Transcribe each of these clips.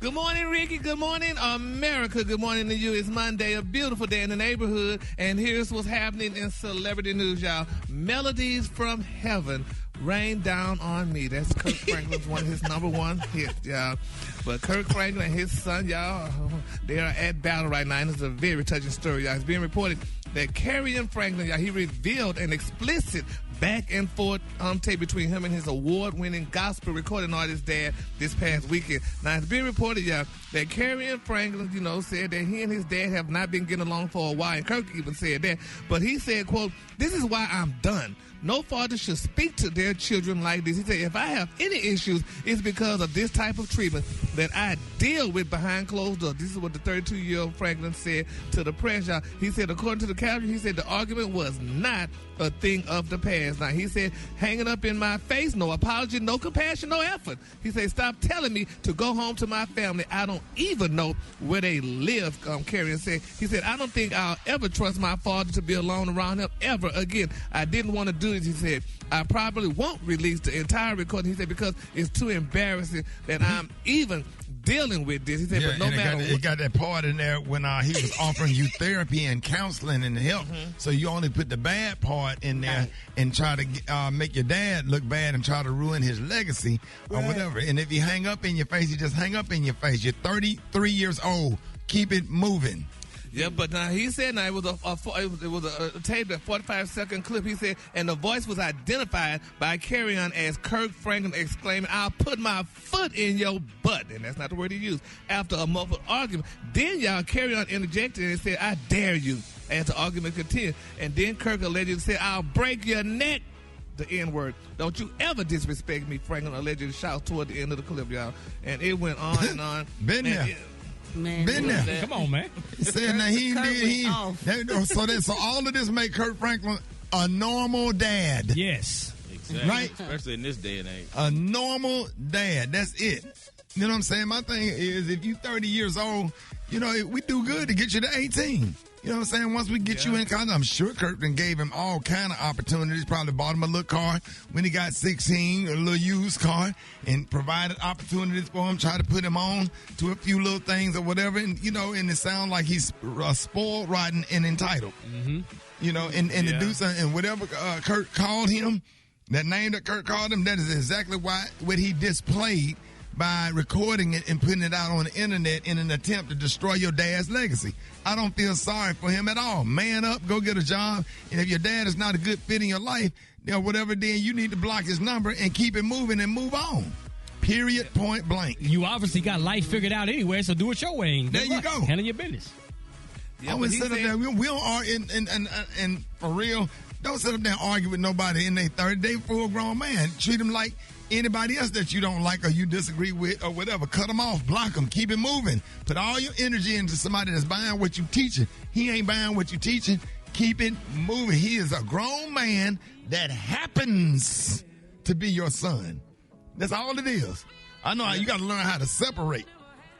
Good morning, Ricky. Good morning, America. Good morning to you. It's Monday, a beautiful day in the neighborhood. And here's what's happening in celebrity news, y'all. Melodies from Heaven Rain Down on Me. That's Kirk Franklin's one of his number one hits, y'all. But Kirk Franklin and his son, y'all, they are at battle right now. And it's a very touching story, y'all. It's being reported that Kerry and Franklin, y'all, he revealed an explicit back and forth tape between him and his award-winning gospel recording artist dad this past weekend. Now, it's being reported, y'all, that Kerry and Franklin, said that he and his dad have not been getting along for a while, and Kirk even said that. But he said, quote, "This is why I'm done. No father should speak to their children like this." He said, "If I have any issues, it's because of this type of treatment that I deal with behind closed doors." This is what the 32-year-old Franklin said to the press, y'all. He said, according to the caption, he said the argument was not a thing of the past. Now, he said, "Hanging up in my face, no apology, no compassion, no effort." He said, "Stop telling me to go home to my family. I don't even know where they live," Kerry said. He said, "I don't think I'll ever trust my father to be alone around him ever again. I didn't want to do this," he said. "I probably won't release the entire recording," he said, "because it's too embarrassing that I'm even dealing with this." He said, "But no matter what." It got that part in there when he was offering you therapy and counseling and help. So you only put the bad part in there and try to make your dad look bad and try to ruin his legacy or whatever. And if you hang up in your face, you just hang up in your face. You're 33 years old. Keep it moving. Yeah, but now he said it was a tape, a 45-second clip. He said, and the voice was identified by Carry On as Kirk Franklin exclaiming, "I'll put my foot in your butt." And that's not the word he used. After a muffled argument, then y'all Carry On interjected and said, "I dare you," as the argument continued. And then Kirk allegedly said, "I'll break your neck." The N-word. "Don't you ever disrespect me," Franklin allegedly shouted toward the end of the clip, y'all. And it went on and on. Been there. Man, been there. Come on, man. Said now so all of this make Kirk Franklin a normal dad. Yes. Exactly. Right? Especially in this day and age. A normal dad. That's it. You know what I'm saying? My thing is, if you 30 years old, we do good to get you to 18. You know what I'm saying? Once we get you in college, I'm sure Kirkland gave him all kind of opportunities. Probably bought him a little car when he got 16, a little used car, and provided opportunities for him, tried to put him on to a few little things or whatever. And, and it sounds like he's spoiled, rotten, and entitled. Mm-hmm. And to do something, and whatever Kirk called him, that name that Kirk called him, that is exactly what he displayed by recording it and putting it out on the internet in an attempt to destroy your dad's legacy. I don't feel sorry for him at all. Man up, go get a job, and if your dad is not a good fit in your life, whatever, then you need to block his number and keep it moving and move on. Period, point blank. You obviously got life figured out anyway, so do it your way. There you go. Handle your business. Yeah, I would sit up there. We don't argue, and for real, don't sit up there and argue with nobody in their 30. They full grown man. Treat them like anybody else that you don't like or you disagree with or whatever. Cut them off, block them, keep it moving. Put all your energy into somebody that's buying what you teaching. He ain't buying what you teaching. Keep it moving. He is a grown man that happens to be your son. That's all it is. I know you got to learn how to separate.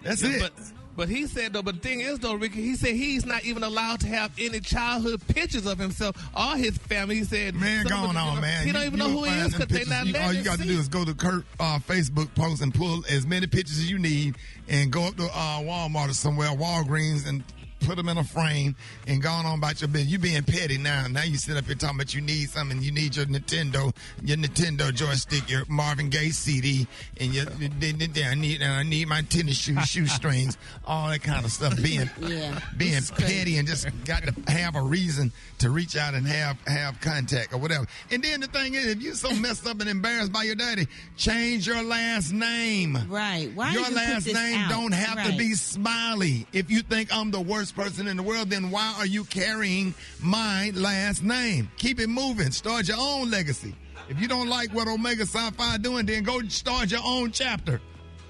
That's it. But he said, though, but the thing is, though, Ricky, he said he's not even allowed to have any childhood pictures of himself or his family. He said, man, going on, man. He don't even know who he is because they not letting all you got to do is go to Kirk Facebook post and pull as many pictures as you need and go up to Walmart or somewhere, Walgreens, and put them in a frame and gone on about your business. You being petty now. Now you sit up here talking about you need something. You need your Nintendo joystick, your Marvin Gaye CD, and I need my tennis shoestrings, all that kind of stuff. Being petty and just got to have a reason to reach out and have contact or whatever. And then the thing is, if you're so messed up and embarrassed by your daddy, change your last name. Right. Why your last name don't have to be Smiley. If you think I'm the worst person in the world, then why are you carrying my last name? Keep it moving. Start your own legacy. If you don't like what Omega Sci-Fi doing, then go start your own chapter.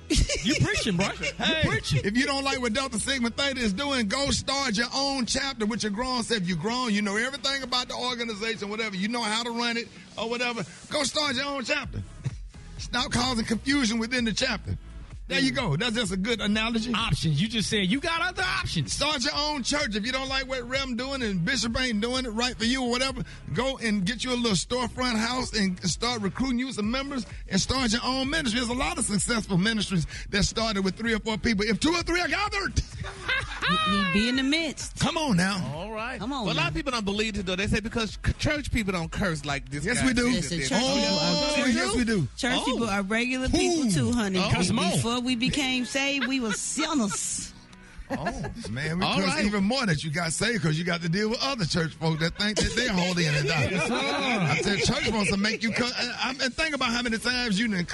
You preaching, bro. Hey. You preaching. If you don't like what Delta Sigma Theta is doing, go start your own chapter with your grown self. If you're grown, you know everything about the organization, whatever. You know how to run it or whatever. Go start your own chapter. Stop causing confusion within the chapter. There you go. That's just a good analogy. Options. You just said you got other options. Start your own church. If you don't like what Rem doing and Bishop ain't doing it right for you or whatever, go and get you a little storefront house and start recruiting you some members and start your own ministry. There's a lot of successful ministries that started with 3 or 4 people. If 2 or 3 are gathered, He'd be in the midst. come on now. All right. Come on. Well, a lot of people don't believe it, though. They say because church people don't curse like this. Yes, guy we do. did. Listen, church Yes, we do. Church people are regular people too, honey. Come on. Before we became saved, we were sinners. Man, we All cuss right. even more that you got saved because you got to deal with other church folk that think that they're holy and they're not. I said church wants to make you cuss. And think about how many times you didn't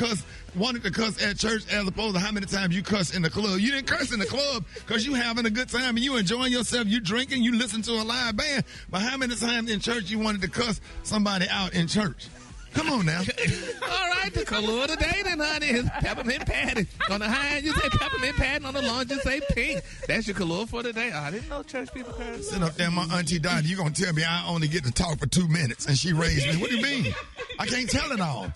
wanted to cuss at church as opposed to how many times you cuss in the club. You didn't curse in the club because you having a good time and you enjoying yourself. You drinking, you listen to a live band. But how many times in church you wanted to cuss somebody out in church? Come on now. All right, the color of the day then, honey, is peppermint patty. On the high end, you say peppermint patty. On the lawn, you say pink. That's your color for the day. I didn't know church people curse. Sit up there, my auntie died. You gonna tell me I only get to talk for 2 minutes and she raised me? What do you mean? I can't tell it all.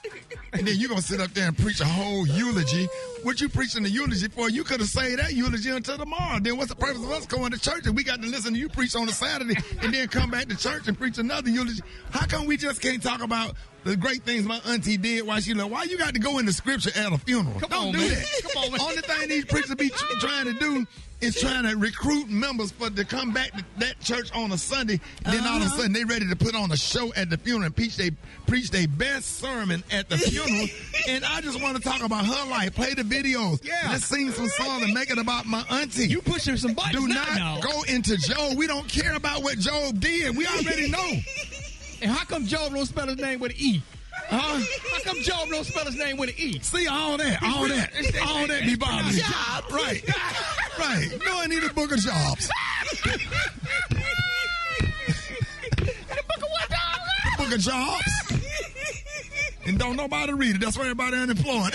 And then you gonna sit up there and preach a whole eulogy. What you preaching the eulogy for? You could have saved that eulogy until tomorrow. Then what's the purpose of us going to church and we got to listen to you preach on a Saturday and then come back to church and preach another eulogy? How come we just can't talk about the great things my auntie did while she lived? Why you got to go into scripture at a funeral? Don't do that. Come on, man. Only thing these preachers be trying to do is trying to recruit members to come back to that church on a Sunday. And then all of a sudden they ready to put on a show at the funeral and preach their best sermon at the funeral. And I just want to talk about her life. Play the videos. Yeah. Let's sing some songs and make it about my auntie. You pushing some buttons Do now, not dog. go into Job. We don't care about what Job did. We already know. And how come Job don't spell his name with an E? Huh? How come Job don't spell his name with an E? See, all that be bothering me. Right. Right. No, I need a book of jobs. The book of what, dog? Book of jobs. And don't nobody read it. That's why everybody unemployed.